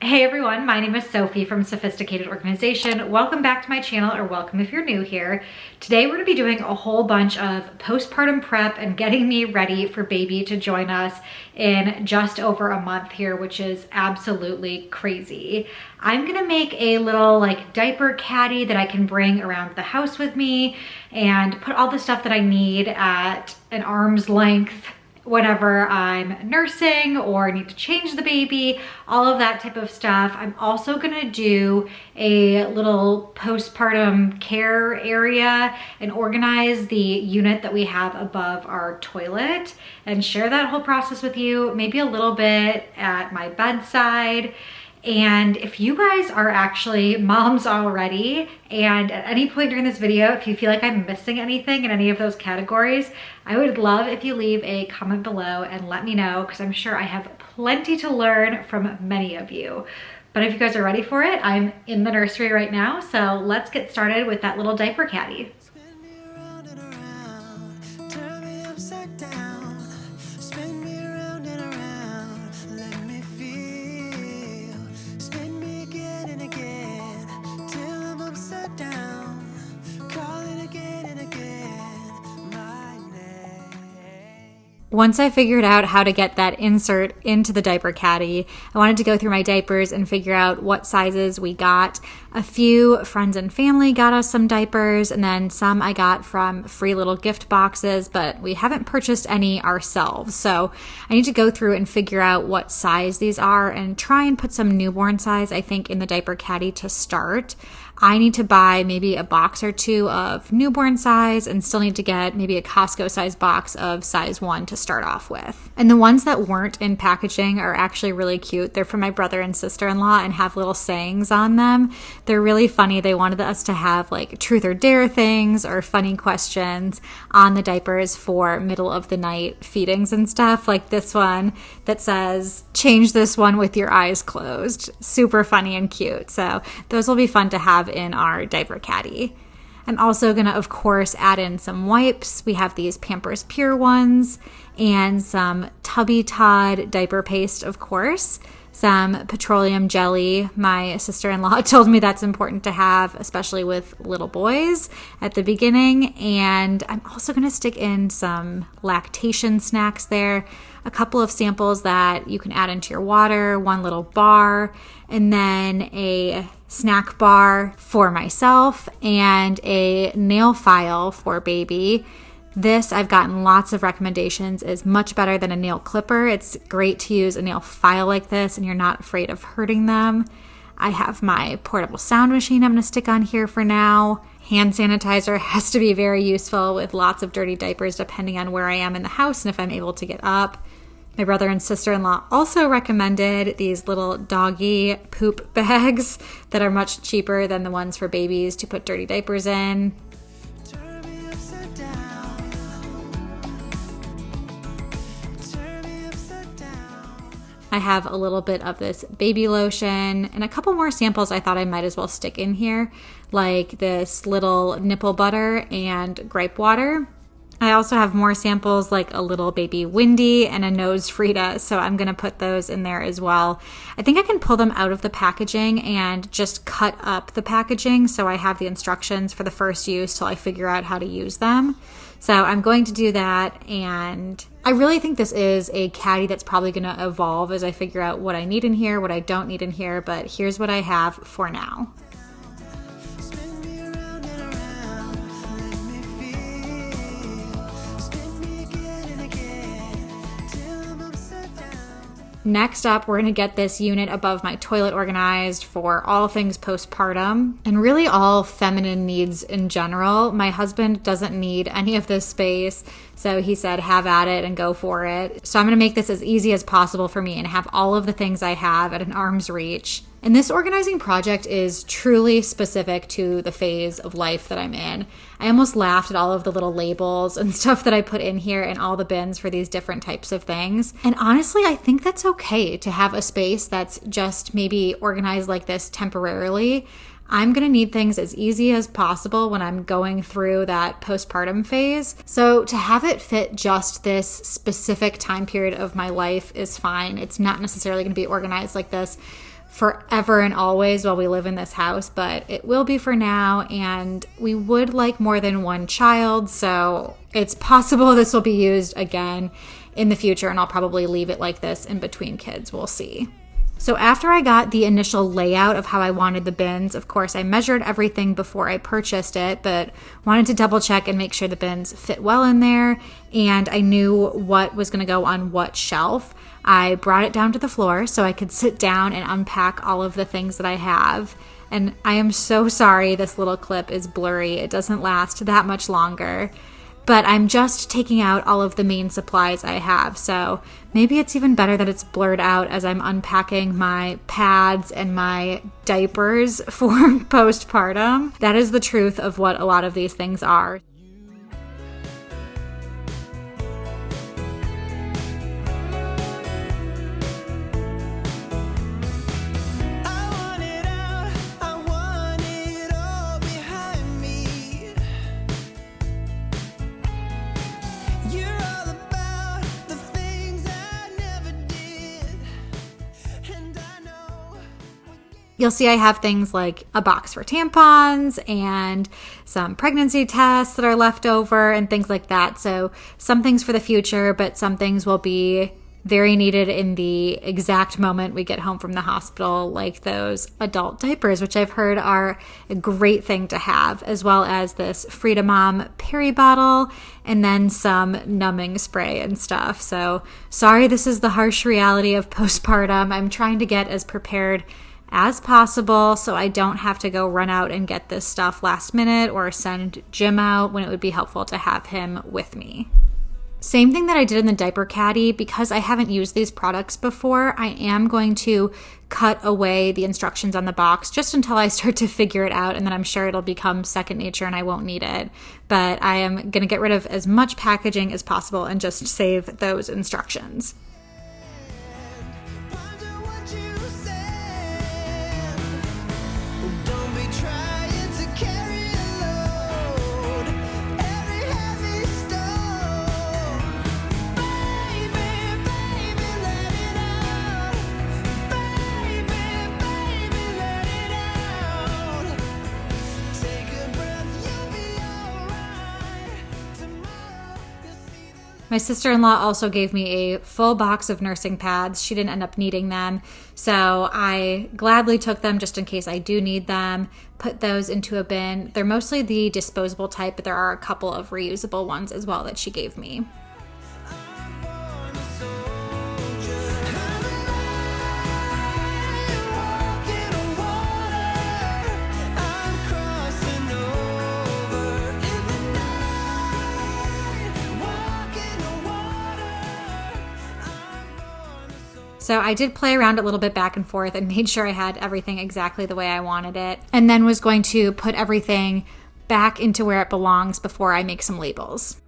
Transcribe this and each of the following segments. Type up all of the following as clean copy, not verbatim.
Hey everyone, my name is Sophie from Sophisticated Organization. Welcome back to my channel, or welcome if you're new here. Today we're gonna be doing a whole bunch of postpartum prep and getting me ready for baby to join us in just over a month here, which is absolutely crazy. I'm gonna make a little diaper caddy that I can bring around the house with me and put all the stuff that I need at an arm's length whenever I'm nursing or need to change the baby, all of that type of stuff. I'm also gonna do a little postpartum care area and organize the unit that we have above our toilet and share that whole process with you, maybe a little bit at my bedside. And if you guys are actually moms already, and at any point during this video, if you feel like I'm missing anything in any of those categories, I would love if you leave a comment below and let me know, because I'm sure I have plenty to learn from many of you. But if you guys are ready for it, I'm in the nursery right now, so let's get started with that little diaper caddy. Once I figured out how to get that insert into the diaper caddy, I wanted to go through my diapers and figure out what sizes we got. A few friends and family got us some diapers, and then some I got from free little gift boxes, but we haven't purchased any ourselves. So I need to go through and figure out what size these are and try and put some newborn size, I think, in the diaper caddy to start. I need to buy maybe a box or two of newborn size and still need to get maybe a Costco size box of size 1 to start off with. And the ones that weren't in packaging are actually really cute. They're from my brother and sister-in-law and have little sayings on them. They're really funny. They wanted us to have truth or dare things or funny questions on the diapers for middle of the night feedings and stuff, like this one that says, "Change this one with your eyes closed." Super funny and cute. So those will be fun to have in our diaper caddy. I'm also gonna, of course, add in some wipes. We have these Pampers Pure ones and some Tubby Todd diaper paste, of course, some petroleum jelly. My sister-in-law told me that's important to have, especially with little boys at the beginning. And I'm also gonna stick in some lactation snacks there, a couple of samples that you can add into your water, one little bar, and then a snack bar for myself and a nail file for baby. This, I've gotten lots of recommendations, is much better than a nail clipper. It's great to use a nail file like this and you're not afraid of hurting them. I have my portable sound machine I'm going to stick on here for now. Hand sanitizer has to be very useful with lots of dirty diapers depending on where I am in the house and if I'm able to get up. My brother and sister-in-law also recommended these little doggy poop bags that are much cheaper than the ones for babies to put dirty diapers in. I have a little bit of this baby lotion and a couple more samples I thought I might as well stick in here, like this little nipple butter and gripe water. I also have more samples like a little baby Windy and a nose Frida, so I'm going to put those in there as well. I think I can pull them out of the packaging and just cut up the packaging so I have the instructions for the first use till I figure out how to use them. So I'm going to do that, and I really think this is a caddy that's probably going to evolve as I figure out what I need in here, what I don't need in here, but here's what I have for now. Next up, we're going to get this unit above my toilet organized for all things postpartum and really all feminine needs in general. My husband doesn't need any of this space, so he said have at it and go for it. So I'm going to make this as easy as possible for me and have all of the things I have at an arm's reach. And this organizing project is truly specific to the phase of life that I'm in. I almost laughed at all of the little labels and stuff that I put in here and all the bins for these different types of things. And honestly, I think that's okay to have a space that's just maybe organized like this temporarily. I'm going to need things as easy as possible when I'm going through that postpartum phase. So to have it fit just this specific time period of my life is fine. It's not necessarily going to be organized like this forever and always while we live in this house, but it will be for now, and we would like more than one child, so it's possible this will be used again in the future, and I'll probably leave it like this in between kids. We'll see. So after I got the initial layout of how I wanted the bins, of course, I measured everything before I purchased it, but wanted to double check and make sure the bins fit well in there, and I knew what was going to go on what shelf. I brought it down to the floor so I could sit down and unpack all of the things that I have. And I am so sorry this little clip is blurry. It doesn't last that much longer. But I'm just taking out all of the main supplies I have. So maybe it's even better that it's blurred out as I'm unpacking my pads and my diapers for postpartum. That is the truth of what a lot of these things are. You'll see I have things like a box for tampons and some pregnancy tests that are left over and things like that. So some things for the future, but some things will be very needed in the exact moment we get home from the hospital, like those adult diapers, which I've heard are a great thing to have, as well as this Frida Mom Peri bottle and then some numbing spray and stuff. So sorry, this is the harsh reality of postpartum. I'm trying to get as prepared as possible so I don't have to go run out and get this stuff last minute or send Jim out when it would be helpful to have him with me. Same thing that I did in the Diaper Caddy. Because I haven't used these products before, I am going to cut away the instructions on the box just until I start to figure it out, and then I'm sure it'll become second nature and I won't need it. But I am going to get rid of as much packaging as possible and just save those instructions. My sister-in-law also gave me a full box of nursing pads. She didn't end up needing them, so I gladly took them just in case I do need them, put those into a bin. They're mostly the disposable type, but there are a couple of reusable ones as well that she gave me. So I did play around a little bit back and forth and made sure I had everything exactly the way I wanted it, and then was going to put everything back into where it belongs before I make some labels.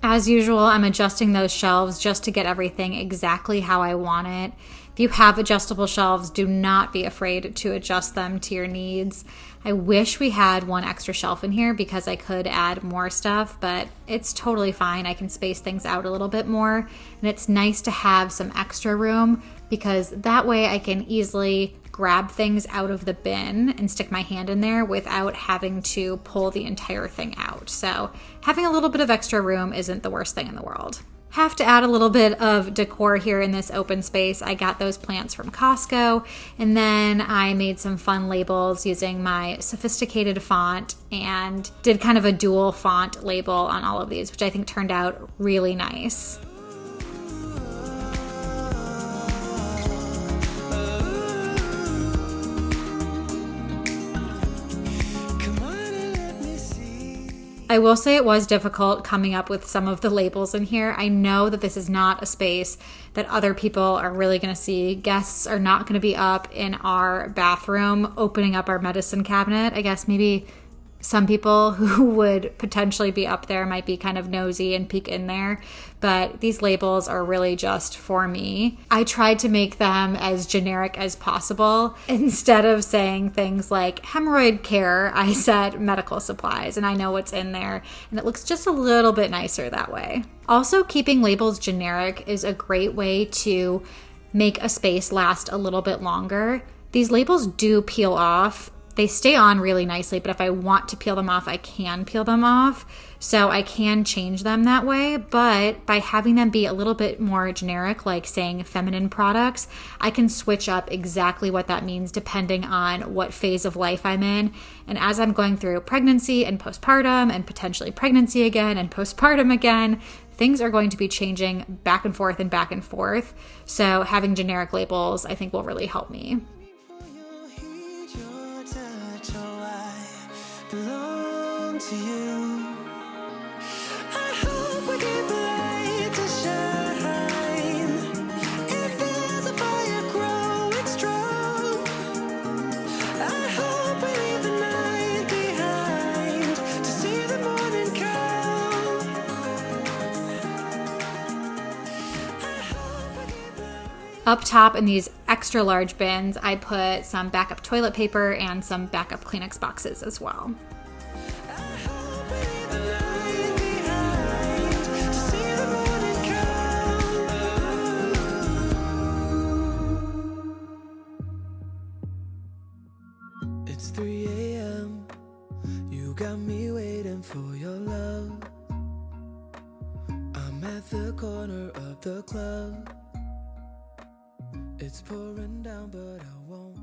As usual, I'm adjusting those shelves just to get everything exactly how I want it. If you have adjustable shelves, do not be afraid to adjust them to your needs. I wish we had one extra shelf in here because I could add more stuff, but it's totally fine. I can space things out a little bit more, and it's nice to have some extra room because that way I can easily grab things out of the bin and stick my hand in there without having to pull the entire thing out. So having a little bit of extra room isn't the worst thing in the world. Have to add a little bit of decor here in this open space. I got those plants from Costco, and then I made some fun labels using my sophisticated font and did kind of a dual font label on all of these, which I think turned out really nice. I will say it was difficult coming up with some of the labels in here. I know that this is not a space that other people are really going to see. Guests are not going to be up in our bathroom opening up our medicine cabinet. I guess maybe some people who would potentially be up there might be kind of nosy and peek in there, but these labels are really just for me. I tried to make them as generic as possible. Instead of saying things like hemorrhoid care, I said medical supplies, and I know what's in there, and it looks just a little bit nicer that way. Also, keeping labels generic is a great way to make a space last a little bit longer. These labels do peel off. They stay on really nicely, but if I want to peel them off, I can peel them off. So I can change them that way, but by having them be a little bit more generic, like saying feminine products, I can switch up exactly what that means depending on what phase of life I'm in. And as I'm going through pregnancy and postpartum and potentially pregnancy again and postpartum again, things are going to be changing back and forth and back and forth. So having generic labels, I think, will really help me. Belong to you. I hope we keep the light to shine. If there's a fire growing strong, I hope we leave the night behind to see the morning come. Up top in these extra large bins, I put some backup toilet paper and some backup Kleenex boxes as well. It's 3 a.m. You got me waiting for your love. I'm at the corner of the club. It's pouring down, but I won't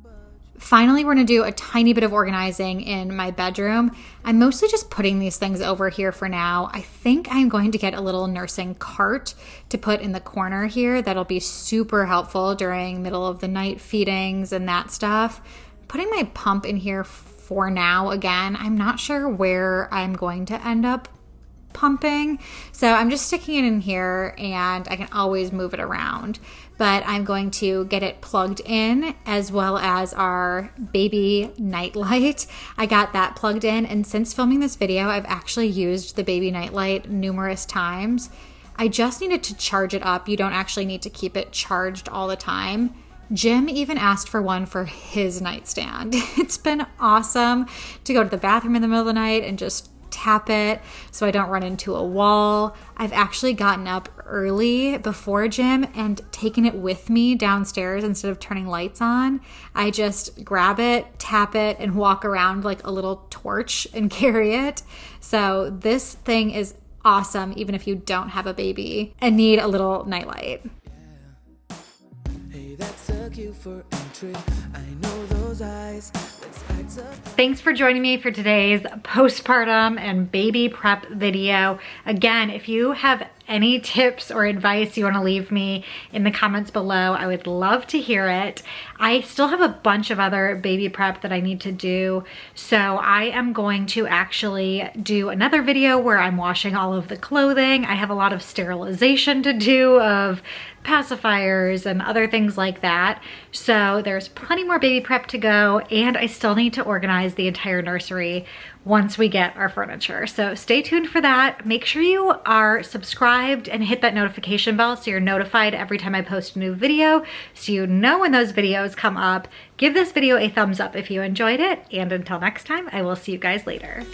budge. Finally, we're going to do a tiny bit of organizing in my bedroom. I'm mostly just putting these things over here for now. I think I'm going to get a little nursing cart to put in the corner here. That'll be super helpful during middle of the night feedings and that stuff. Putting my pump in here for now. Again, I'm not sure where I'm going to end up pumping. So I'm just sticking it in here and I can always move it around. But I'm going to get it plugged in as well as our baby nightlight. I got that plugged in, and since filming this video, I've actually used the baby nightlight numerous times. I just needed to charge it up. You don't actually need to keep it charged all the time. Jim even asked for one for his nightstand. It's been awesome to go to the bathroom in the middle of the night and just tap it so I don't run into a wall. I've actually gotten up early before Jim and taken it with me downstairs instead of turning lights on. I just grab it, tap it, and walk around like a little torch and carry it. So this thing is awesome even if you don't have a baby and need a little nightlight. Hey, that's a cue for entry. I know those eyes. Thanks for joining me for today's postpartum and baby prep video. Again, if you have any tips or advice you want to leave me in the comments below, I would love to hear it. I still have a bunch of other baby prep that I need to do, so I am going to actually do another video where I'm washing all of the clothing. I have a lot of sterilization to do of pacifiers and other things like that. So there's plenty more baby prep to go, and I still need to organize the entire nursery once we get our furniture. So stay tuned for that. Make sure you are subscribed and hit that notification bell so you're notified every time I post a new video, so you know when those videos come up. Give this video a thumbs up if you enjoyed it, and until next time, I will see you guys later.